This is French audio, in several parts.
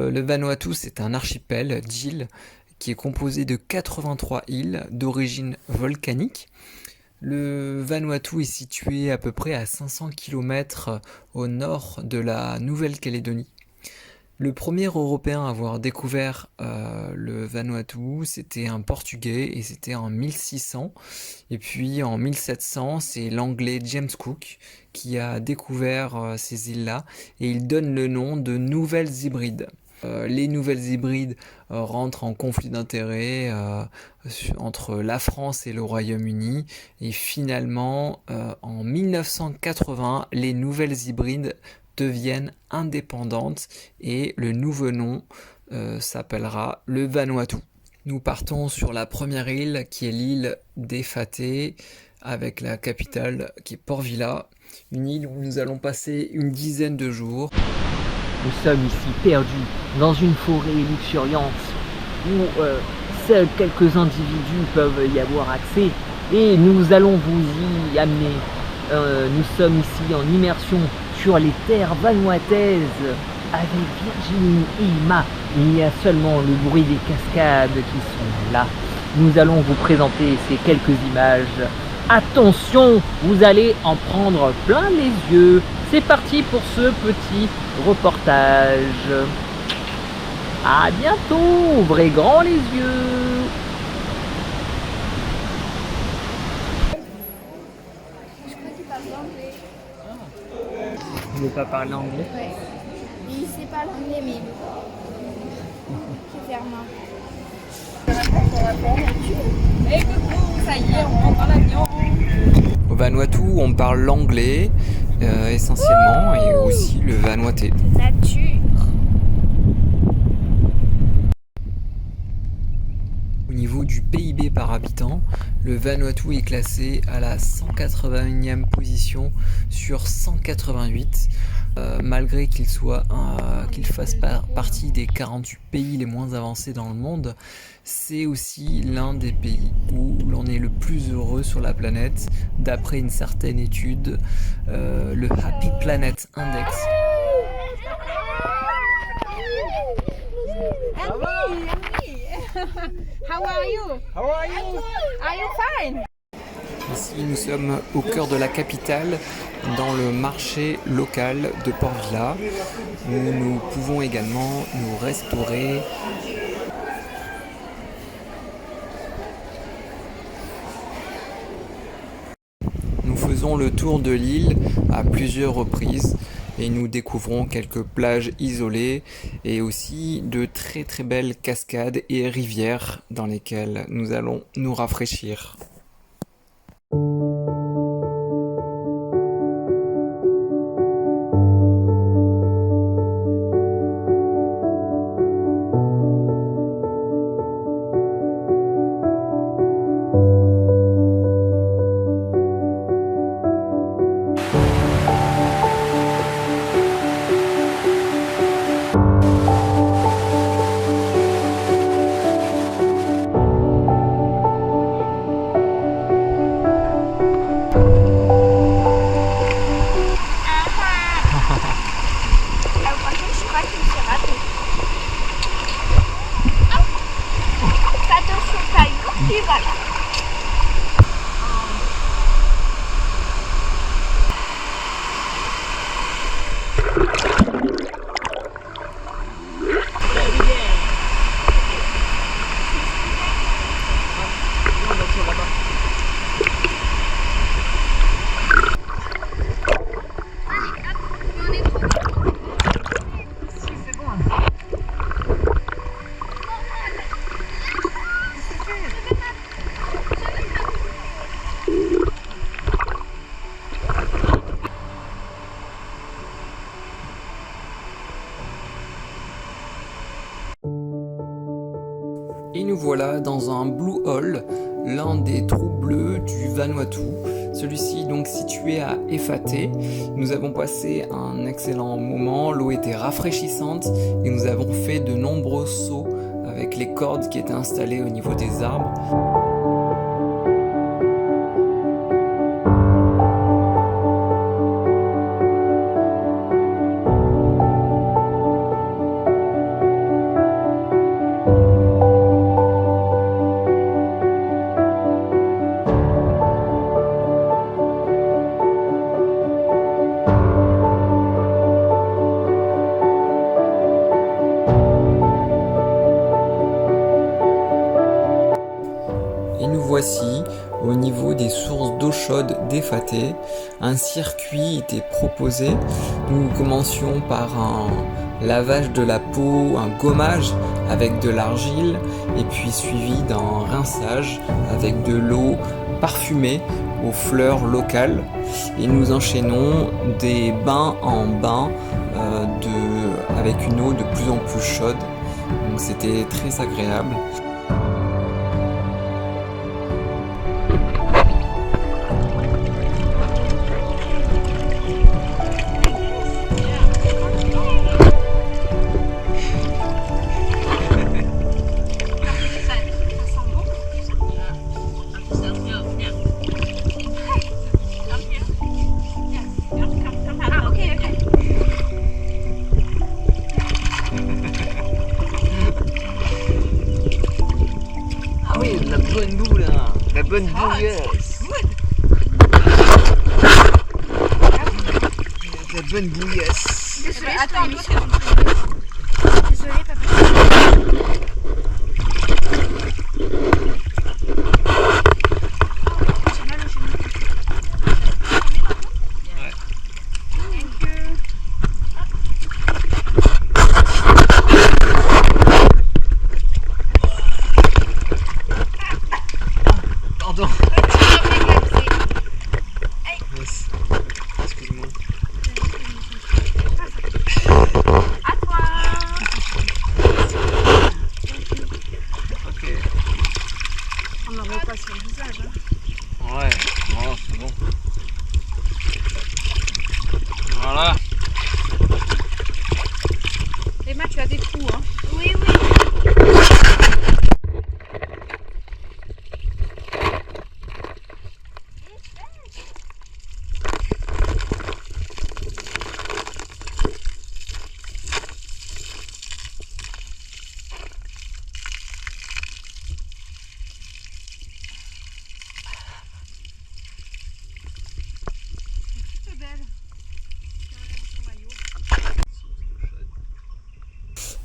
Le Vanuatu, c'est un archipel d'îles qui est composé de 83 îles d'origine volcanique. Le Vanuatu est situé à peu près à 500 km au nord de la Nouvelle-Calédonie. Le premier Européen à avoir découvert le Vanuatu, c'était un Portugais et c'était en 1600. Et puis en 1700, c'est l'Anglais James Cook qui a découvert ces îles-là et il donne le nom de Nouvelles Hébrides. Les Nouvelles Hébrides rentrent en conflit d'intérêts entre la France et le Royaume-Uni et finalement en 1980 les Nouvelles Hébrides deviennent indépendantes et le nouveau nom s'appellera le Vanuatu. Nous partons sur la première île qui est l'île d'Efate avec la capitale qui est Port Vila, une île où nous allons passer une dizaine de jours. Nous sommes ici perdus dans une forêt luxuriante où seuls quelques individus peuvent y avoir accès et nous allons vous y amener. Nous sommes ici en immersion sur les terres vanuataises avec Virginie et Ima. Il y a seulement le bruit des cascades qui sont là. Nous allons vous présenter ces quelques images. Attention, vous allez en prendre plein les yeux. C'est parti pour ce petit reportage. À bientôt, ouvrez grand les yeux. Je crois qu'il parle anglais. Vous ne pas parler anglais? Ouais. Il sait pas l'anglais, mais je vais faire moi. Et coucou, ça y est, on rentre dans l'avion. Au Vanuatu, on parle l'anglais essentiellement et aussi le vanuatais. Nature. Au niveau du PIB par habitant, le Vanuatu est classé à la 181e position sur 188, malgré qu'il fasse partie des 48 pays les moins avancés dans le monde. C'est aussi l'un des pays où l'on est le plus heureux sur la planète, d'après une certaine étude, le Happy Planet Index. How are you? Are you fine? Ici, nous sommes au cœur de la capitale, dans le marché local de Port Vila, où nous pouvons également nous restaurer. Nous faisons le tour de l'île à plusieurs reprises et nous découvrons quelques plages isolées et aussi de très très belles cascades et rivières dans lesquelles nous allons nous rafraîchir. Par contre, je crois qu'il s'est raté. Fais attention, caillou, puis voilà. Et nous voilà dans un Blue Hole, l'un des trous bleus du Vanuatu. Celui-ci donc situé à Efate. Nous avons passé un excellent moment, l'eau était rafraîchissante et nous avons fait de nombreux sauts avec les cordes qui étaient installées au niveau des arbres. voici, au niveau des sources d'eau chaude d'Efateh, un circuit était proposé. Nous commencions par un lavage de la peau, un gommage avec de l'argile, et puis suivi d'un rinçage avec de l'eau parfumée aux fleurs locales. Et nous enchaînons des bains en bains avec une eau de plus en plus chaude. Donc c'était très agréable. La bonne boue là, la bonne bouillasse. La bonne bouillasse. Attends, désolé, papa. J'ai mal au genou. Ouais. Thank you. Pardon. Yes. Excuse-moi. À toi. Ok. On n'en met pas sur le visage. Hein. Ouais, bon, c'est bon. Voilà. Emma, tu as des trous, hein? Oui, oui.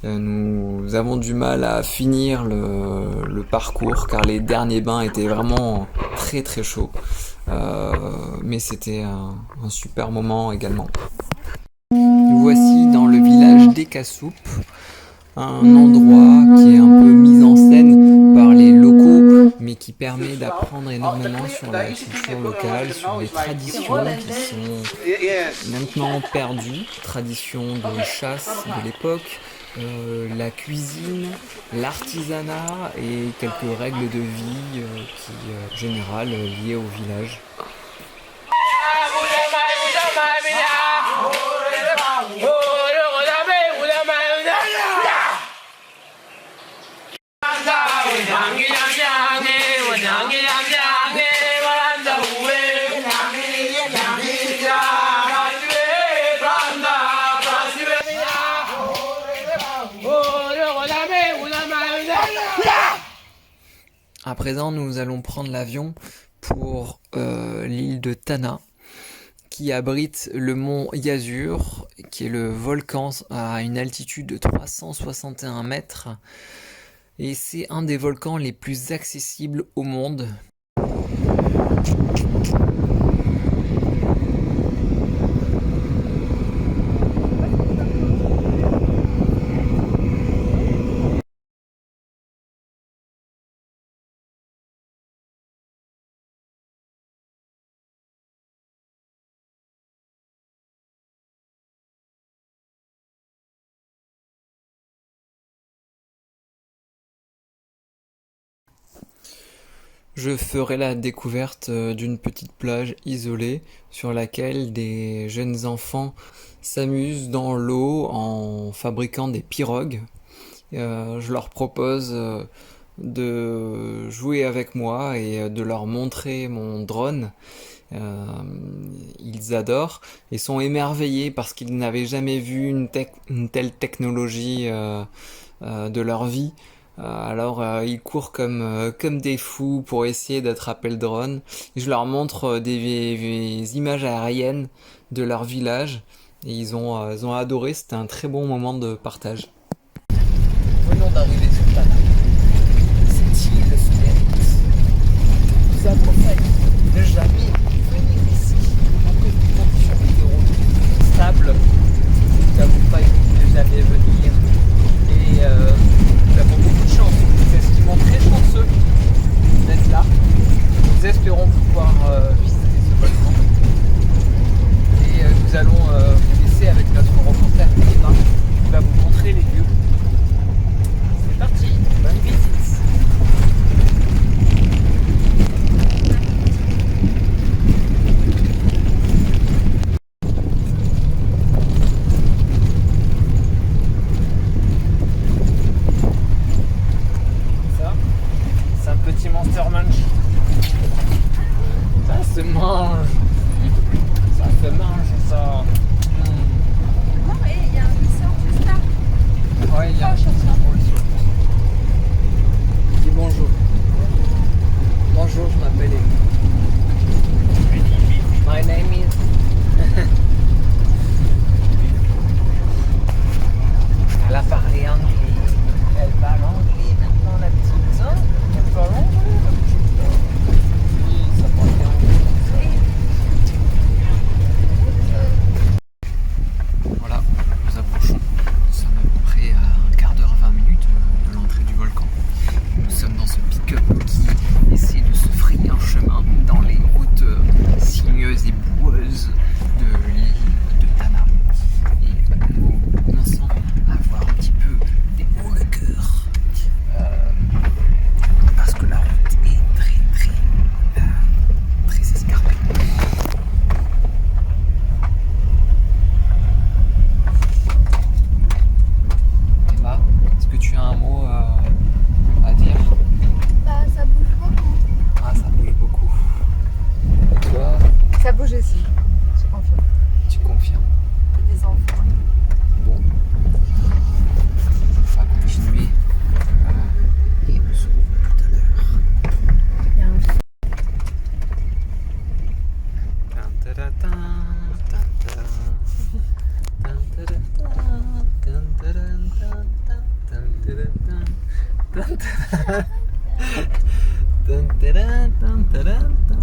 Nous avons du mal à finir le parcours car les derniers bains étaient vraiment très très chauds. Mais c'était un super moment également. Nous voici dans le village d'Ekasoup, un endroit qui est un peu mis en scène par les locaux, mais qui permet d'apprendre énormément sur la culture locale, sur les traditions qui sont maintenant perdues, traditions de chasse de l'époque, la cuisine, l'artisanat et quelques règles de vie générales liées au village. À présent, nous allons prendre l'avion pour l'île de Tanna, qui abrite le mont Yazur, qui est le volcan à une altitude de 361 mètres. Et c'est un des volcans les plus accessibles au monde. Je ferai la découverte d'une petite plage isolée sur laquelle des jeunes enfants s'amusent dans l'eau en fabriquant des pirogues. Je leur propose de jouer avec moi et de leur montrer mon drone. Ils adorent et sont émerveillés parce qu'ils n'avaient jamais vu une telle technologie de leur vie. Alors ils courent comme des fous pour essayer d'attraper le drone. Et je leur montre des images aériennes de leur village et ils ont adoré. C'était un très bon moment de partage. Venons d'arriver sur Tanna. Cette île souterraine. ne jamais venir ici en que des conditions météorologiques stables. Nous n'avons pas eu de jamais venir et nous avons beaucoup de chance. Nous estimons très chanceux d'être là. Nous espérons pouvoir visiter ce volcan et nous allons vous laisser avec notre reporter Emma qui va vous montrer les lieux. C'est parti, bonne visite. Petit Monster Munch. Ça se mange. Ça se mange, ça. Non, mais il y a un ressort juste là. Ouais, il y a un Dis bonjour. Bonjour, je m'appelle Emile. My name is. Elle a parlé anglais. Elle parle anglais maintenant, la petite. Hein? Elle parle anglais, la petite. Oui, ça parle bien anglais. Voilà, nous approchons. Nous sommes à peu près à un quart d'heure, 20 minutes de l'entrée du volcan. Nous sommes dans ce pick-up qui essaie de se frayer un chemin dans les routes sinueuses et boueuses de l'île de Tanna. Et nous commençons à avoir un petit peu des hauts le cœur. Parce que la route est très escarpée. Emma, est-ce que tu as un mot à dire? Bah, ça bouge beaucoup. Ah, ça bouge beaucoup. Et toi, Ça bouge aussi. Je confirme. tu confirmes? Des enfants. Bon. On va continuer. Et on se retrouve tout à l'heure. Il y a un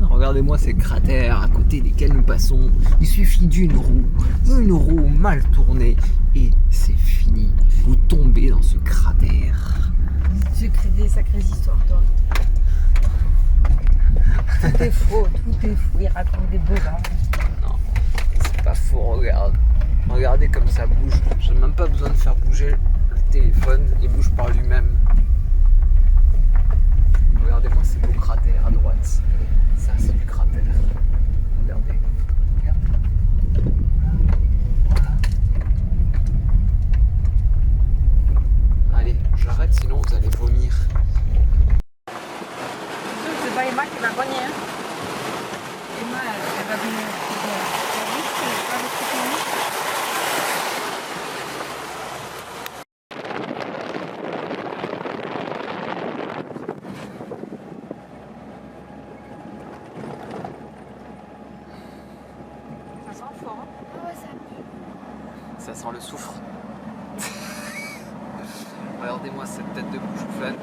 Regardez-moi ces cratères à côté desquels nous passons. Il suffit d'une roue mal tournée et c'est fini. Vous tombez dans ce cratère. Tu crées des sacrées histoires, toi. Tout est faux, il raconte des bobards. Non, c'est pas faux, regarde. Regardez comme ça bouge. J'ai même pas besoin de faire bouger le téléphone, il bouge par lui-même. Regardez-moi ces beaux cratères à droite. Ça, c'est du cratère. Regardez. Regardez. Voilà. Allez, j'arrête, sinon vous allez vomir. C'est pas Emma qui va gagner. Hein. Emma, elle va venir. Ça sent fort. Hein. Ah ouais, ça Ça sent le soufre. Regardez-moi cette tête de bouche-flâne.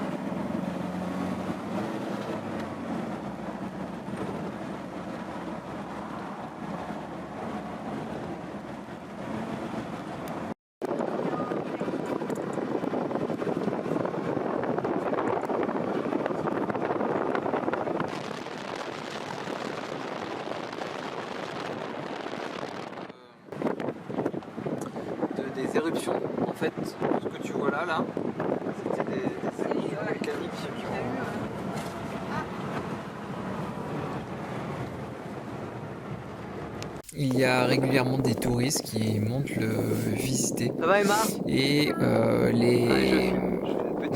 Des éruptions. En fait, ce que tu vois là, c'était des éruptions volcaniques qui ont... Il y a régulièrement des touristes qui montent le visiter. Ça va Emma? Et les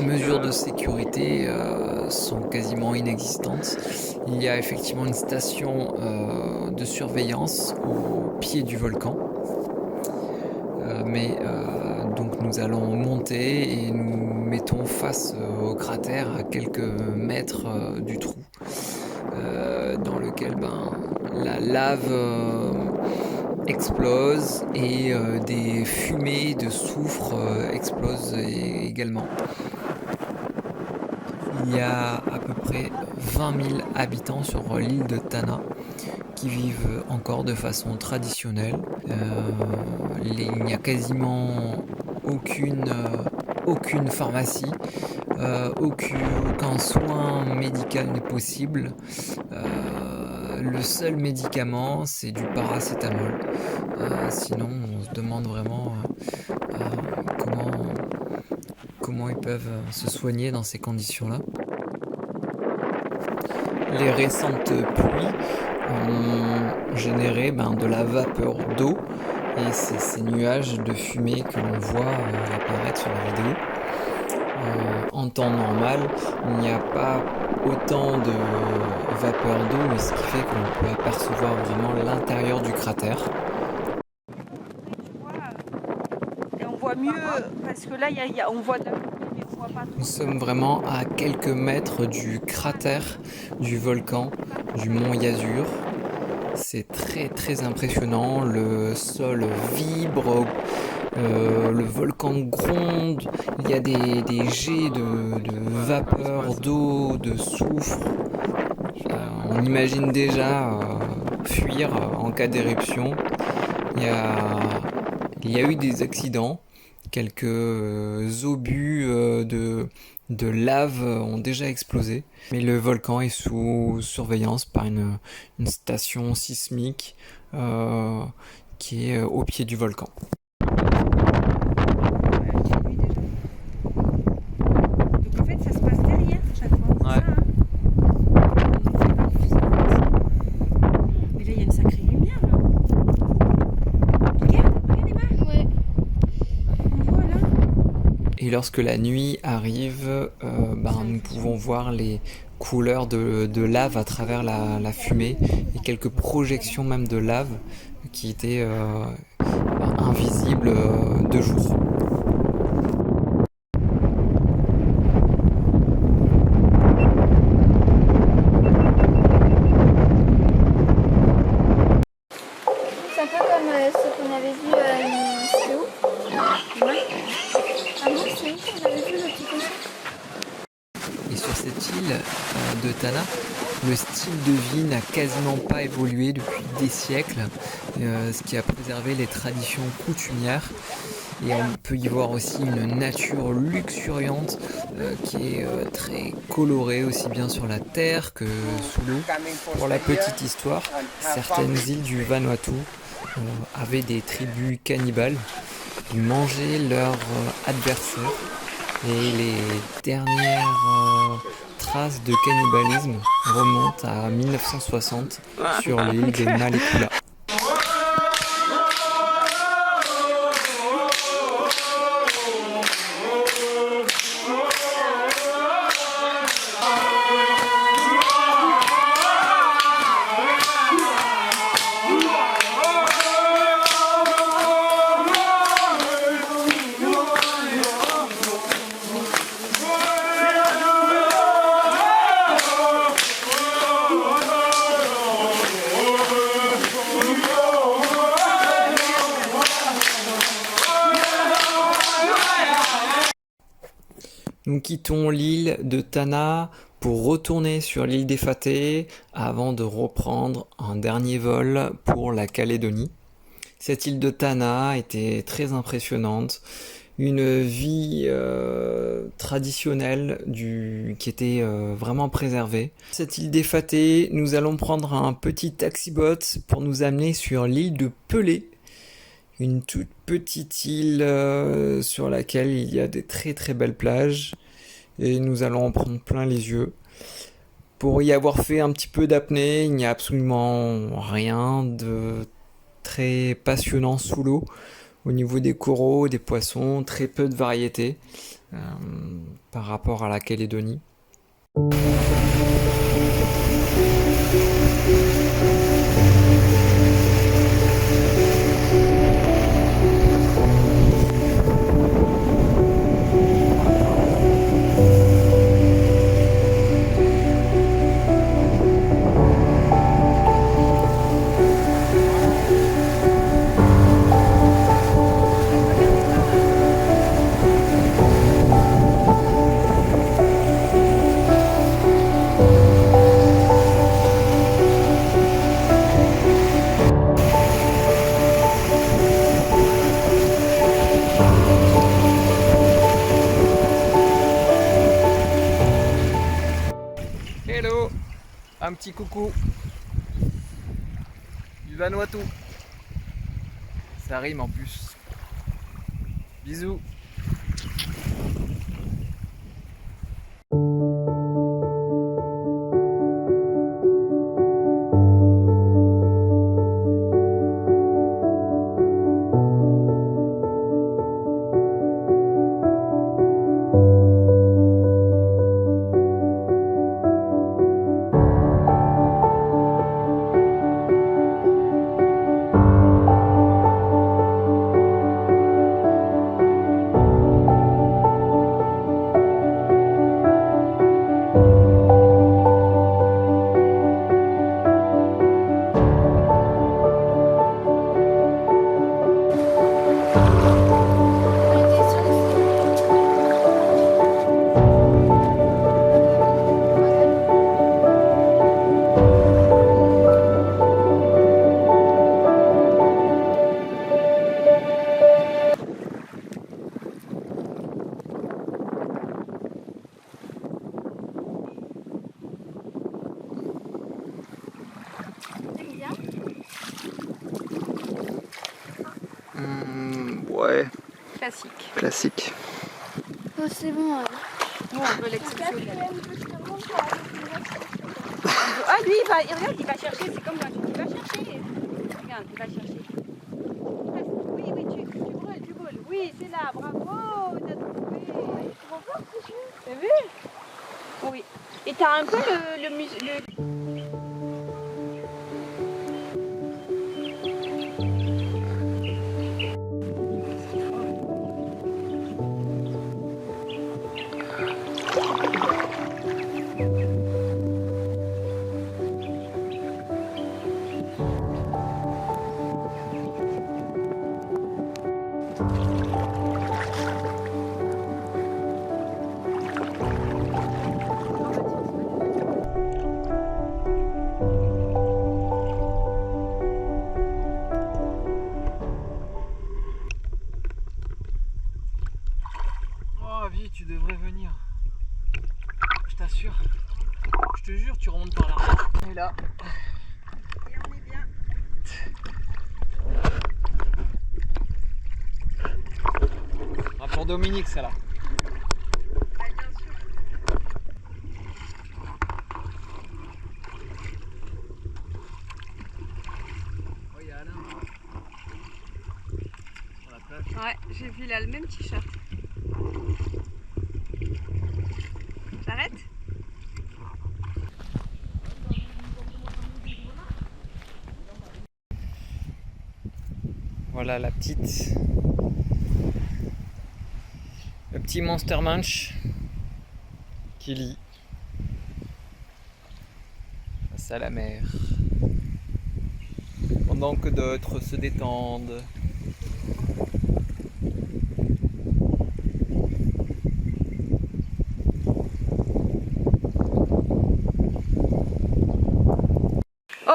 mesures de sécurité sont quasiment inexistantes. Il y a effectivement une station de surveillance au pied du volcan. Donc nous allons monter et nous mettons face au cratère à quelques mètres du trou dans lequel la lave explose et des fumées de soufre explosent également. Il y a à peu près 20 000 habitants sur l'île de Tanna qui vivent encore de façon traditionnelle. Il n'y a quasiment aucune pharmacie, aucun soin médical n'est possible. Le seul médicament, c'est du paracétamol. Sinon, on se demande vraiment comment, comment ils peuvent se soigner dans ces conditions-là. Les récentes pluies ont généré de la vapeur d'eau et c'est ces nuages de fumée que l'on voit apparaître sur la vidéo. En temps normal, il n'y a pas autant de vapeur d'eau, ce qui fait qu'on peut apercevoir vraiment l'intérieur du cratère. Et on voit mieux, parce que là, on voit de la fumée, mais on voit pas trop. Nous sommes vraiment à quelques mètres du cratère du volcan du mont Yazur. C'est très très impressionnant, le sol vibre, le volcan gronde, il y a des jets de vapeur, d'eau, de soufre. On imagine déjà fuir en cas d'éruption. Il y a eu des accidents, quelques obus de lave ont déjà explosé, mais le volcan est sous surveillance par une station sismique qui est au pied du volcan. Donc en fait, ça se passe derrière chaque fois. C'est Ouais. ça, hein. C'est pas difficile. Mais là, il y a une sacrée lumière, là. Regarde Emma. Ouais. On voit là. Et lorsque la nuit arrive, nous pouvons voir les couleurs de lave à travers la fumée et quelques projections même de lave qui étaient invisibles de jour. C'est un peu comme ce qu'on avait vu, c'est où? Ouais. Ah non, c'est où qu'on avait vu le petit cochon? Et sur cette île de Tanna, le style de vie n'a quasiment pas évolué depuis des siècles, ce qui a préservé les traditions coutumières. Et on peut y voir aussi une nature luxuriante qui est très colorée aussi bien sur la terre que sous l'eau. Pour la petite histoire, certaines îles du Vanuatu avaient des tribus cannibales. Ils mangeaient leurs adversaires et les dernières traces de cannibalisme remontent à 1960 sur l'île de Malekula. Nous quittons l'île de Tanna pour retourner sur l'île des Fateh avant de reprendre un dernier vol pour la Calédonie. Cette île de Tanna était très impressionnante, une vie traditionnelle qui était vraiment préservée. Cette île des Fateh, nous allons prendre un petit taxi-boat pour nous amener sur l'île de Pelée, une toute petite île sur laquelle il y a des très très belles plages et nous allons en prendre plein les yeux. Pour y avoir fait un petit peu d'apnée, il n'y a absolument rien de très passionnant sous l'eau. Au niveau des coraux, des poissons, très peu de variétés par rapport à la Calédonie. Un petit coucou du Vanuatu. Ça rime en plus. Bisous. Ouais, Classique. classique. Oh, c'est bon. Nous, on veut l'exceptionnel. Ah, lui, regarde, il va chercher. C'est comme quand il va chercher. Regarde, il va chercher. Oui, oui, tu brûles. Oui, c'est là, bravo. T'as trouvé. T'as vu? Oui. Et t'as un peu le Oh, vie, tu devrais venir. Je t'assure. Je te jure, tu remontes par là. Et là. Et on est bien. Ah, pour Dominique, celle-là. Ah, bien sûr. Oh, il y a Alain. Sur la plage. Ouais, j'ai vu là le même t-shirt. J'arrête? Voilà la petite. Le petit Monster Munch qui lit face à la mer. Pendant que d'autres se détendent. Oh!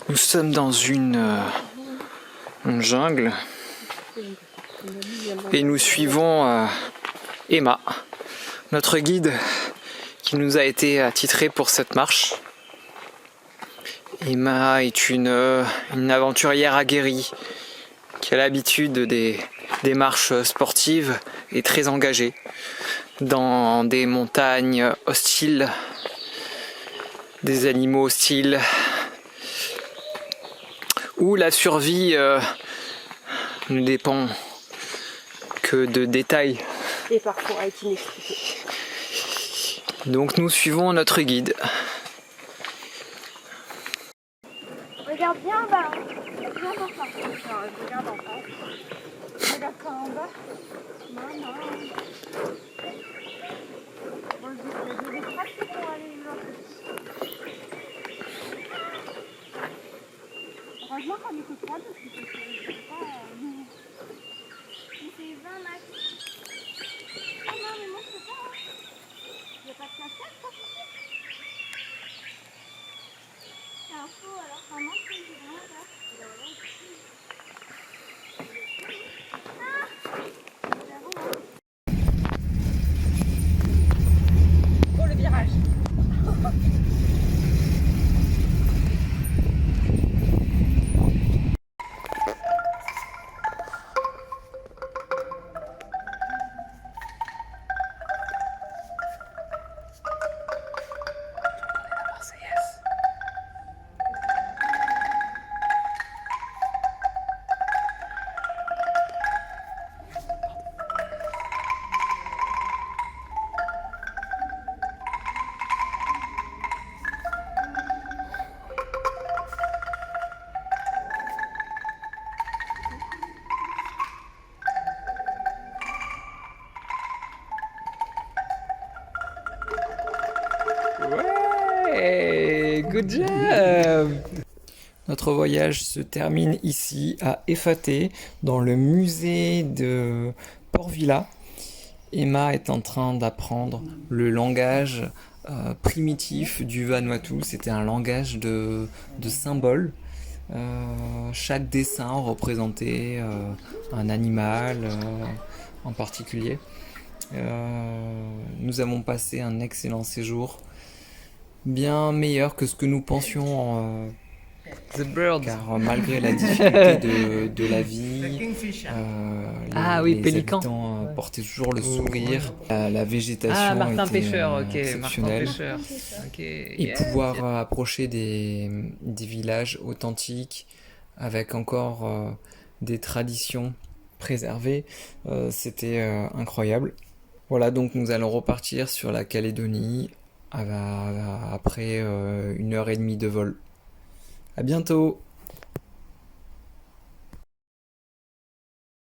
Nous sommes dans une jungle et nous suivons Emma, notre guide qui nous a été attitré pour cette marche. Emma est une aventurière aguerrie qui a l'habitude des marches sportives et très engagée dans des montagnes hostiles, des animaux hostiles, où la survie ne dépend que de détails. Et parfois est inexpliqué. Donc nous suivons notre guide. Regarde bien en bas. Bien en bas. Regarde en bas. Regarde pas en bas. Maman. Bon, je vais tracer pour aller là. Heureusement qu'on est que 3 parce que je sais pas. Il fait 20 max. Ah non, mais moi je peux pas. Il n'y a pas de casquette, ça c'est sûr. C'est un faux, alors vraiment, c'est vraiment pas. Ah! Good job! Notre voyage se termine ici à Efate, dans le musée de Port Vila. Emma est en train d'apprendre le langage primitif du Vanuatu. C'était un langage de symboles. Chaque dessin représentait un animal en particulier. Nous avons passé un excellent séjour, bien meilleur que ce que nous pensions, The birds. car malgré la difficulté de la vie, Ah oui, les pélican. habitants Ouais. portaient toujours le sourire. La végétation Ah, Martin était Pêcheur, ok. Martin exceptionnelle. Pêcheur. Ok. Et pouvoir approcher des villages authentiques avec encore des traditions préservées, c'était incroyable. Voilà, donc nous allons repartir sur la Calédonie après 1 heure et demie de vol. À bientôt!